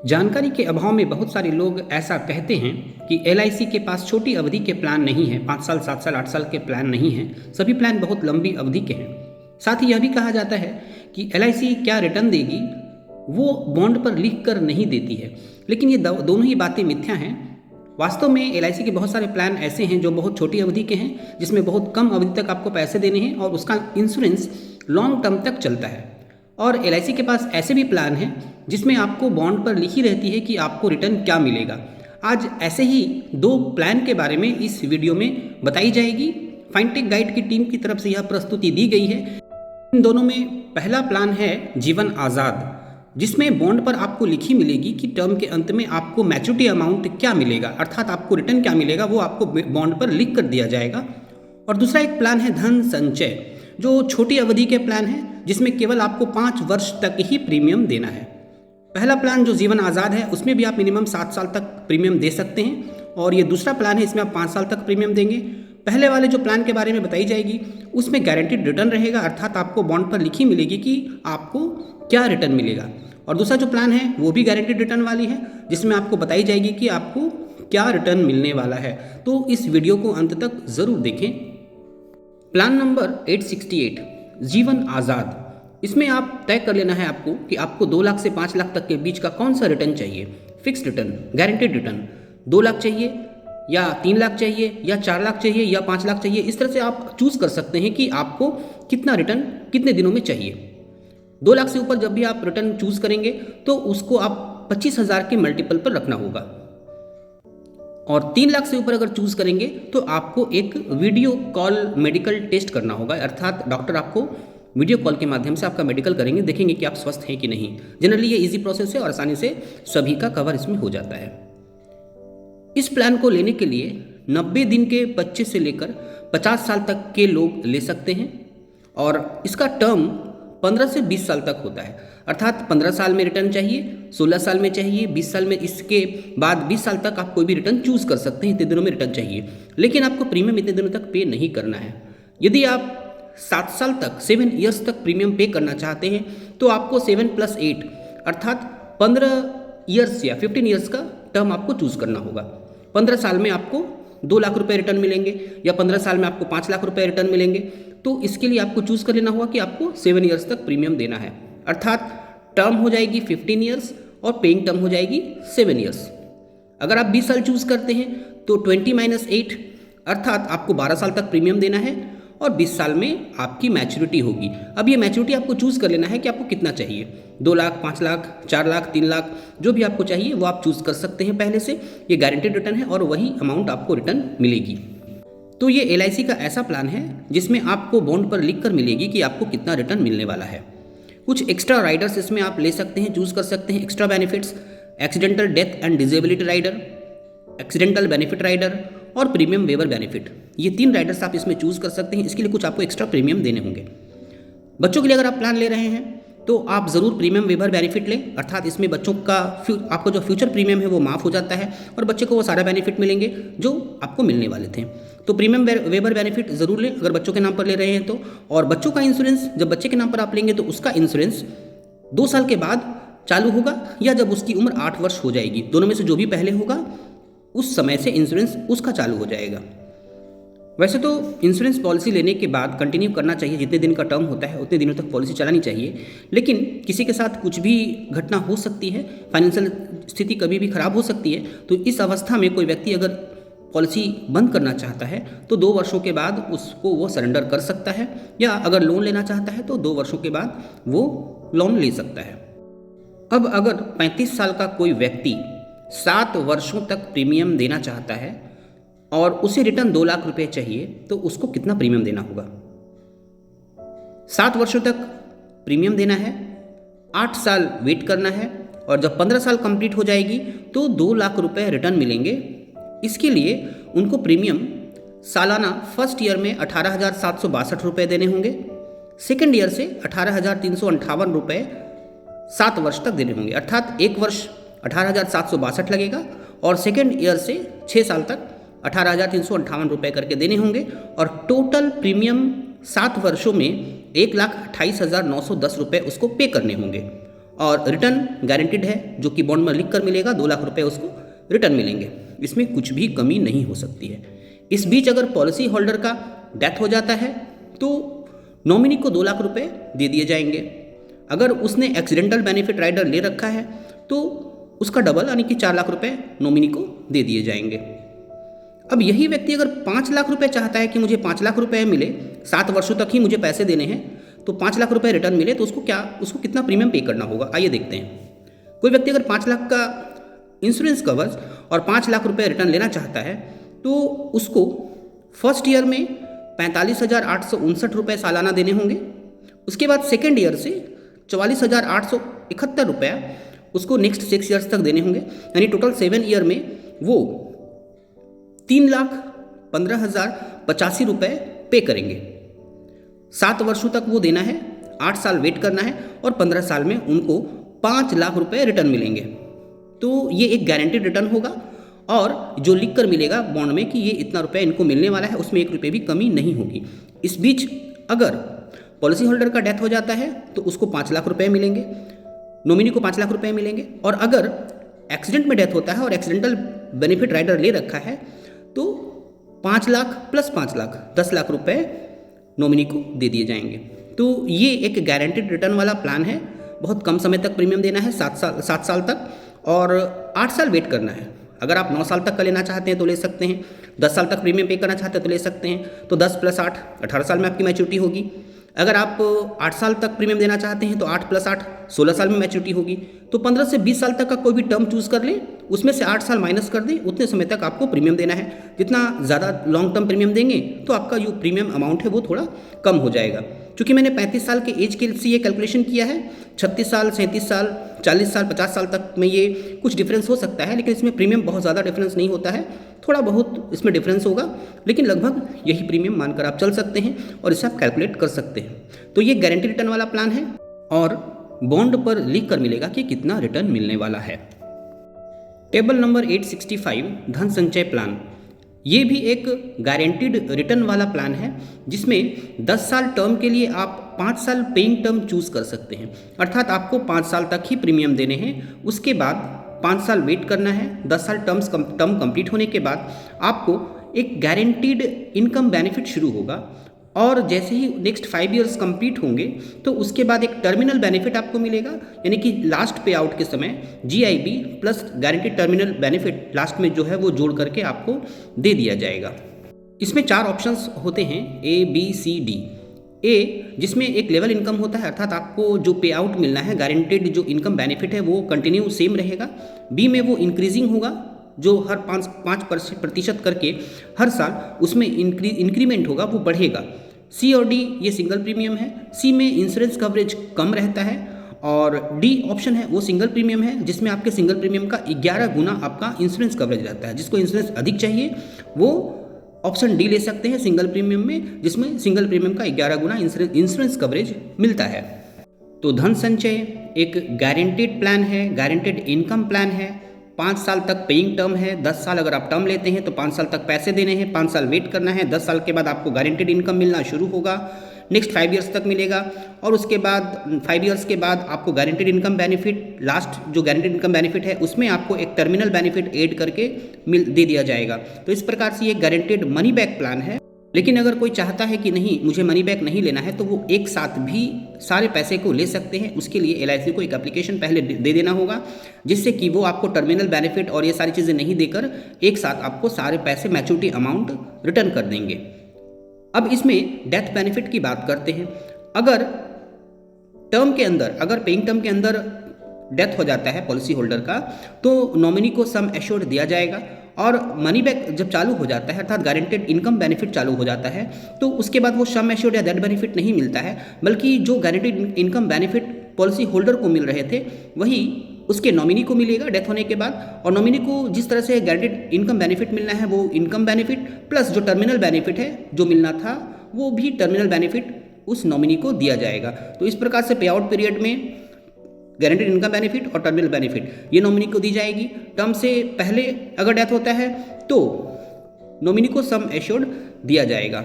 जानकारी के अभाव में बहुत सारे लोग ऐसा कहते हैं कि एलआईसी के पास छोटी अवधि के प्लान नहीं है, 5 साल 7 साल 8 साल के प्लान नहीं हैं, सभी प्लान बहुत लंबी अवधि के हैं। साथ ही यह भी कहा जाता है कि एलआईसी क्या रिटर्न देगी वो बॉन्ड पर लिख कर नहीं देती है, लेकिन ये दोनों ही बातें मिथ्या हैं। वास्तव में एलआईसी के बहुत सारे प्लान ऐसे हैं जो बहुत छोटी अवधि के हैं, जिसमें बहुत कम अवधि तक आपको पैसे देने हैं और उसका इंश्योरेंस लॉन्ग टर्म तक चलता है। और एलआईसी के पास ऐसे भी प्लान हैं जिसमें आपको बॉन्ड पर लिखी रहती है कि आपको रिटर्न क्या मिलेगा। आज ऐसे ही 2 प्लान के बारे में इस वीडियो में बताई जाएगी। फाइनटेक गाइड की टीम की तरफ से यह प्रस्तुति दी गई है। इन दोनों में पहला प्लान है जीवन आज़ाद, जिसमें बॉन्ड पर आपको लिखी मिलेगी कि टर्म के अंत में आपको मैच्योरिटी अमाउंट क्या मिलेगा, अर्थात आपको रिटर्न क्या मिलेगा वो आपको बॉन्ड पर लिख कर दिया जाएगा। और दूसरा एक प्लान है धन संचय, जो छोटी अवधि के प्लान है जिसमें केवल आपको 5 वर्ष तक ही प्रीमियम देना है। पहला प्लान जो जीवन आज़ाद है उसमें भी आप मिनिमम 7 साल तक प्रीमियम दे सकते हैं, और ये दूसरा प्लान है इसमें आप 5 साल तक प्रीमियम देंगे। पहले वाले जो प्लान के बारे में बताई जाएगी उसमें गारंटीड रिटर्न रहेगा, अर्थात आपको बॉन्ड पर लिखी मिलेगी कि आपको क्या रिटर्न मिलेगा। और दूसरा जो प्लान है वो भी गारंटीड रिटर्न वाली है, जिसमें आपको बताई जाएगी कि आपको क्या रिटर्न मिलने वाला है। तो इस वीडियो को अंत तक ज़रूर देखें। प्लान नंबर 868 जीवन आज़ाद, इसमें आप तय कर लेना है आपको कि आपको 2 लाख से 5 लाख तक के बीच का कौन सा रिटर्न चाहिए। Fixed return, guaranteed return, 2 lakh चाहिए या 3 लाख चाहिए या 4 लाख चाहिए या 5 लाख चाहिए। इस तरह से आप चूज़ कर सकते हैं कि आपको कितना रिटर्न कितने दिनों में चाहिए। 2 लाख से ऊपर जब भी आप रिटर्न चूज़ करेंगे तो उसको आप 25,000 के मल्टीपल पर रखना होगा, और 3 लाख से ऊपर अगर चूज़ करेंगे तो आपको एक वीडियो कॉल मेडिकल टेस्ट करना होगा, अर्थात डॉक्टर आपको वीडियो कॉल के माध्यम से आपका मेडिकल करेंगे, देखेंगे कि आप स्वस्थ हैं कि नहीं। जनरली ये इजी प्रोसेस है और आसानी से सभी का कवर इसमें हो जाता है। इस प्लान को लेने के लिए 90 दिन के बच्चे से लेकर 50 साल तक के लोग ले सकते हैं, और इसका टर्म 15 से 20 साल तक होता है, अर्थात 15 साल में रिटर्न चाहिए, 16 साल में चाहिए, 20 साल में, इसके बाद 20 साल तक आप कोई भी रिटर्न चूज़ कर सकते हैं। इतने दिनों में रिटर्न चाहिए, लेकिन आपको प्रीमियम इतने दिनों तक पे नहीं करना है। यदि आप 7 साल तक 7 ईयर्स तक प्रीमियम पे करना चाहते हैं तो आपको 7 + 8 अर्थात 15 ईयर्स या 15 ईयर्स का टर्म आपको चूज़ करना होगा। 15 साल में आपको 2 लाख रुपए रिटर्न मिलेंगे या 15 साल में आपको 5 लाख रुपए रिटर्न मिलेंगे। तो इसके लिए आपको चूज़ कर लेना होगा कि आपको 7 ईयर्स तक प्रीमियम देना है, अर्थात टर्म हो जाएगी 15 ईयर्स और पेइंग टर्म हो जाएगी 7 ईयर्स। अगर आप 20 साल चूज़ करते हैं तो 20 - 8 अर्थात आपको 12 साल तक प्रीमियम देना है, और 20 साल में आपकी मैच्योरिटी होगी। अब ये मैच्योरिटी आपको चूज़ कर लेना है कि आपको कितना चाहिए, 2 लाख, 5 लाख, 4 लाख, 3 लाख, जो भी आपको चाहिए वो आप चूज़ कर सकते हैं पहले से। ये गारंटेड रिटर्न है और वही अमाउंट आपको रिटर्न मिलेगी। तो ये एलआईसी का ऐसा प्लान है जिसमें आपको बॉन्ड पर लिख कर मिलेगी कि आपको कितना रिटर्न मिलने वाला है। कुछ एक्स्ट्रा राइडर्स इसमें आप ले सकते हैं, चूज़ कर सकते हैं। Extra benefits, accidental death and disability rider, accidental benefit rider और प्रीमियम वेवर बेनिफिट, ये 3 राइडर्स आप इसमें चूज़ कर सकते हैं। इसके लिए कुछ आपको एक्स्ट्रा प्रीमियम देने होंगे। बच्चों के लिए अगर आप प्लान ले रहे हैं तो आप ज़रूर प्रीमियम वेवर बेनिफिट लें, अर्थात इसमें बच्चों का आपको जो फ्यूचर प्रीमियम है वो माफ़ हो जाता है और बच्चे को वो सारा बेनिफिट मिलेंगे जो आपको मिलने वाले थे। तो प्रीमियम वेवर बेनिफिट ज़रूर लें अगर बच्चों के नाम पर ले रहे हैं तो। और बच्चों का इंश्योरेंस जब बच्चे के नाम पर आप लेंगे तो उसका इंश्योरेंस 2 साल के बाद चालू होगा या जब उसकी उम्र 8 वर्ष हो जाएगी, दोनों में से जो भी पहले होगा उस समय से इंश्योरेंस उसका चालू हो जाएगा। वैसे तो इंश्योरेंस पॉलिसी लेने के बाद कंटिन्यू करना चाहिए, जितने दिन का टर्म होता है उतने दिनों तक पॉलिसी चलानी चाहिए, लेकिन किसी के साथ कुछ भी घटना हो सकती है, फाइनेंशियल स्थिति कभी भी खराब हो सकती है। तो इस अवस्था में कोई व्यक्ति अगर पॉलिसी बंद करना चाहता है तो 2 वर्षों के बाद उसको वो सरेंडर कर सकता है, या अगर लोन लेना चाहता है तो 2 वर्षों के बाद वो लोन ले सकता है। अब अगर 35 साल का कोई व्यक्ति 7 वर्षों तक प्रीमियम देना चाहता है और उसे रिटर्न 2 लाख रुपए चाहिए तो उसको कितना प्रीमियम देना होगा। 7 वर्षों तक प्रीमियम देना है, 8 साल वेट करना है, और जब 15 साल कंप्लीट हो जाएगी तो 2 लाख रुपए रिटर्न मिलेंगे। इसके लिए उनको प्रीमियम सालाना फर्स्ट ईयर में 18,762 रुपये देने होंगे, सेकेंड ईयर से 18,358 रुपये 7 वर्ष तक देने होंगे, अर्थात 1 वर्ष 18,762 लगेगा और सेकेंड ईयर से 6 साल तक 18,358 रुपये करके देने होंगे, और टोटल प्रीमियम 7 वर्षों में 1,28,910 रुपये उसको पे करने होंगे। और रिटर्न गारंटीड है, जो कि बॉन्ड में लिख कर मिलेगा, 2 लाख रुपए उसको रिटर्न मिलेंगे, इसमें कुछ भी कमी नहीं हो सकती है। इस बीच अगर पॉलिसी होल्डर का डेथ हो जाता है तो नॉमिनी को 2 लाख रुपए दे दिए जाएंगे। अगर उसने एक्सीडेंटल बेनिफिट राइडर ले रखा है तो उसका डबल यानी कि 4 लाख रुपए नॉमिनी को दे दिए जाएंगे। अब यही व्यक्ति अगर 5 लाख रुपए चाहता है कि मुझे 5 लाख रुपए मिले, 7 वर्षों तक ही मुझे पैसे देने हैं, तो 5 लाख रुपए रिटर्न मिले, तो उसको कितना प्रीमियम पे करना होगा, आइए देखते हैं। कोई व्यक्ति अगर 5 लाख का इंश्योरेंस कवर्स और 5 लाख रुपए रिटर्न लेना चाहता है तो उसको फर्स्ट ईयर में 45,859 रुपये सालाना देने होंगे। उसके बाद सेकेंड ईयर से 44,871 रुपया उसको नेक्स्ट 6 ईयर्स तक देने होंगे, यानी टोटल 7 ईयर में वो 3,15,085 रुपये पे करेंगे। 7 वर्षों तक वो देना है, 8 साल वेट करना है और 15 साल में उनको 5 लाख रुपए रिटर्न मिलेंगे। तो ये एक गारंटेड रिटर्न होगा और जो लिख कर मिलेगा बॉन्ड में कि ये इतना रुपया इनको मिलने वाला है, उसमें 1 रुपये भी कमी नहीं होगी। इस बीच अगर पॉलिसी होल्डर का डेथ हो जाता है तो उसको 5 लाख रुपए मिलेंगे, नॉमिनी को 5 लाख रुपए मिलेंगे। और अगर एक्सीडेंट में डेथ होता है और एक्सीडेंटल बेनिफिट राइडर ले रखा है तो 5 लाख प्लस 5 लाख 10 लाख रुपए नॉमिनी को दे दिए जाएंगे। तो ये एक गारंटेड रिटर्न वाला प्लान है। बहुत कम समय तक प्रीमियम देना है, 7 साल तक, और 8 साल वेट करना है। अगर आप 9 साल तक का लेना चाहते हैं तो ले सकते हैं, 10 साल तक प्रीमियम पे करना चाहते हैं तो ले सकते हैं। तो 10 + 8 18 साल में आपकी मैच्योरिटी होगी। अगर आप 8 साल तक प्रीमियम देना चाहते हैं तो 8 + 8 16 साल में मैच्योरिटी होगी। तो 15 से 20 साल तक का कोई भी टर्म चूज़ कर लें, उसमें से 8 साल माइनस कर दें, उतने समय तक आपको प्रीमियम देना है। जितना ज़्यादा लॉन्ग टर्म प्रीमियम देंगे तो आपका जो प्रीमियम अमाउंट है वो थोड़ा कम हो जाएगा। क्योंकि मैंने 35 साल के एज के लिए ये कैलकुलेशन किया है, 36 साल 37 साल 40 साल 50 साल तक में ये कुछ डिफरेंस हो सकता है, लेकिन इसमें प्रीमियम बहुत ज़्यादा डिफरेंस नहीं होता है, थोड़ा बहुत इसमें डिफरेंस होगा, लेकिन लगभग यही प्रीमियम मानकर आप चल सकते हैं और इसे आप कैलकुलेट कर सकते हैं। तो ये गारंटी रिटर्न वाला प्लान है और बॉन्ड पर लिख कर मिलेगा कि कितना रिटर्न मिलने वाला है। टेबल नंबर 865 धन संचय प्लान, ये भी एक गारंटीड रिटर्न वाला प्लान है जिसमें 10 साल टर्म के लिए आप 5 साल पेइंग टर्म चूज़ कर सकते हैं। अर्थात आपको 5 साल तक ही प्रीमियम देने हैं, उसके बाद 5 साल वेट करना है। 10 साल टर्म कंप्लीट होने के बाद आपको एक गारंटीड इनकम बेनिफिट शुरू होगा और जैसे ही नेक्स्ट 5 इयर्स कंप्लीट होंगे तो उसके बाद एक टर्मिनल बेनिफिट आपको मिलेगा, यानी कि लास्ट पे आउट के समय GIB plus guaranteed terminal benefit last में जो है वो जोड़ करके आपको दे दिया जाएगा। इसमें 4 ऑप्शंस होते हैं A, B, C, D। ए जिसमें एक लेवल इनकम होता है, अर्थात आपको जो पे आउट मिलना है गारंटेड जो इनकम बेनिफिट है वो कंटिन्यू सेम रहेगा। बी में वो इंक्रीजिंग होगा, जो हर 5% करके हर साल उसमें इंक्रीमेंट होगा, वो बढ़ेगा। सी और डी ये सिंगल प्रीमियम है। सी में इंश्योरेंस कवरेज कम रहता है और डी ऑप्शन है वो सिंगल प्रीमियम है जिसमें आपके सिंगल प्रीमियम का 11 गुना आपका इंश्योरेंस कवरेज रहता है। जिसको इंश्योरेंस अधिक चाहिए वो ऑप्शन डी ले सकते हैं सिंगल प्रीमियम में, जिसमें सिंगल प्रीमियम का 11 गुना इंश्योरेंस कवरेज मिलता है। तो धन संचय एक गारंटेड प्लान है, गारंटेड इनकम प्लान है। 5 साल तक पेइंग टर्म है। 10 साल अगर आप टर्म लेते हैं तो 5 साल तक पैसे देने हैं, 5 साल वेट करना है। 10 साल के बाद आपको गारंटेड इनकम मिलना शुरू होगा, नेक्स्ट 5 इयर्स तक मिलेगा और उसके बाद 5 इयर्स के बाद आपको गारंटेड इनकम बेनिफिट, लास्ट जो गारंटेड इनकम बेनिफिट है उसमें आपको एक टर्मिनल बेनिफिट ऐड करके दे दिया जाएगा। तो इस प्रकार से ये गारंटेड मनी बैक प्लान है। लेकिन अगर कोई चाहता है कि नहीं मुझे मनी बैक नहीं लेना है तो वो एक साथ भी सारे पैसे को ले सकते हैं। उसके लिए LIC को एक एप्लीकेशन पहले दे देना होगा जिससे कि वो आपको टर्मिनल बेनिफिट और ये सारी चीज़ें नहीं देकर एक साथ आपको सारे पैसे मैच्योरिटी अमाउंट रिटर्न कर देंगे। अब इसमें डेथ बेनिफिट की बात करते हैं। अगर टर्म के अंदर, अगर पेइंग टर्म के अंदर डेथ हो जाता है पॉलिसी होल्डर का तो नॉमिनी को सम एश्योर्ड दिया जाएगा और मनी बैक जब चालू हो जाता है अर्थात गारंटेड इनकम बेनिफिट चालू हो जाता है तो उसके बाद वो सम एश्योर्ड या डेथ बेनिफिट नहीं मिलता है, बल्कि जो guaranteed income benefit policy holder को मिल रहे थे वही उसके नॉमिनी को मिलेगा डेथ होने के बाद। और नॉमिनी को जिस तरह से गारंटेड इनकम बेनिफिट मिलना है वो इनकम बेनिफिट प्लस जो टर्मिनल बेनिफिट है जो मिलना था वो भी टर्मिनल बेनिफिट उस नॉमिनी को दिया जाएगा। तो इस प्रकार से पे आउट पीरियड में गारंटेड इनकम बेनिफिट और टर्मिनल बेनिफिट ये नॉमिनी को दी जाएगी। टर्म से पहले अगर डेथ होता है तो नॉमिनी को सम एश्योर्ड दिया जाएगा।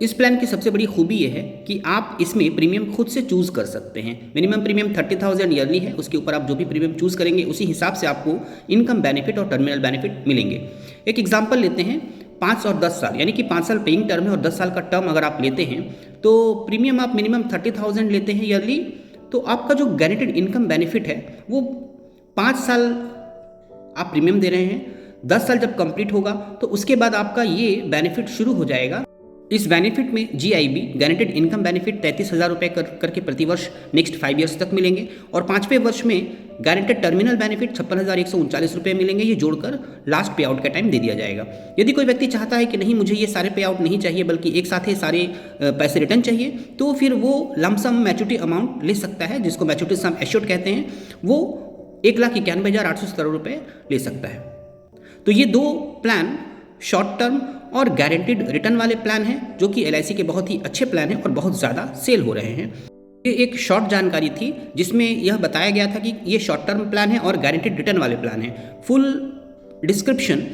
इस प्लान की सबसे बड़ी खूबी यह है कि आप इसमें प्रीमियम खुद से चूज़ कर सकते हैं। मिनिमम प्रीमियम 30,000 ईयरली है, उसके ऊपर आप जो भी प्रीमियम चूज़ करेंगे उसी हिसाब से आपको इनकम बेनिफिट और टर्मिनल बेनिफिट मिलेंगे। एक एग्जाम्पल लेते हैं, 5 और 10 साल, यानी कि 5 साल पेइंग टर्म है और 10 साल का टर्म अगर आप लेते हैं तो प्रीमियम आप मिनिमम 30,000 लेते हैं ईयरली, तो आपका जो गारंटेड इनकम बेनिफिट है वो 5 साल आप प्रीमियम दे रहे हैं, 10 साल जब कंप्लीट होगा तो उसके बाद आपका ये बेनिफिट शुरू हो जाएगा। इस बेनिफिट में GIB गारंटेड इनकम बेनिफिट 33,000 रुपये करके प्रतिवर्ष नेक्स्ट 5 ईयर्स तक मिलेंगे और 5वें वर्ष में गारंटेड टर्मिनल बेनिफिट 56,139 रुपये मिलेंगे। ये जोड़कर लास्ट पे आउट का टाइम दे दिया जाएगा। यदि कोई व्यक्ति चाहता है कि नहीं मुझे ये सारे पे आउट नहीं चाहिए बल्कि एक साथ ही सारे पैसे रिटर्न चाहिए, तो फिर वो लमसम मैच्योरिटी अमाउंट ले सकता है, जिसको मैच्योरिटी सम एश्योर्ड कहते हैं। वो 1,91,870 रुपये ले सकता है। तो ये दो प्लान शॉर्ट टर्म और गारंटीड रिटर्न वाले प्लान हैं जो कि LIC के बहुत ही अच्छे प्लान हैं और बहुत ज़्यादा सेल हो रहे हैं। ये एक शॉर्ट जानकारी थी जिसमें यह बताया गया था कि ये शॉर्ट टर्म प्लान है और गारंटीड रिटर्न वाले प्लान हैं। फुल डिस्क्रिप्शन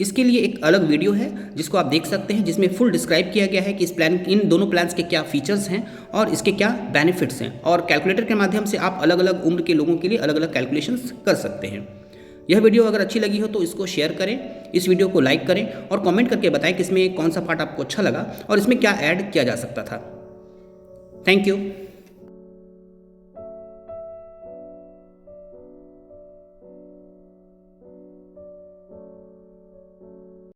इसके लिए एक अलग वीडियो है जिसको आप देख सकते हैं, जिसमें फुल डिस्क्राइब किया गया है कि इन दोनों प्लान्स के क्या फीचर्स हैं और इसके क्या बेनिफिट्स हैं, और कैलकुलेटर के माध्यम से आप अलग अलग उम्र के लोगों के लिए अलग अलग कैलकुलेशंस कर सकते हैं। यह वीडियो अगर अच्छी लगी हो तो इसको शेयर करें, इस वीडियो को लाइक करें और कमेंट करके बताएं कि इसमें कौन सा पार्ट आपको अच्छा लगा और इसमें क्या ऐड किया जा सकता था। Thank you.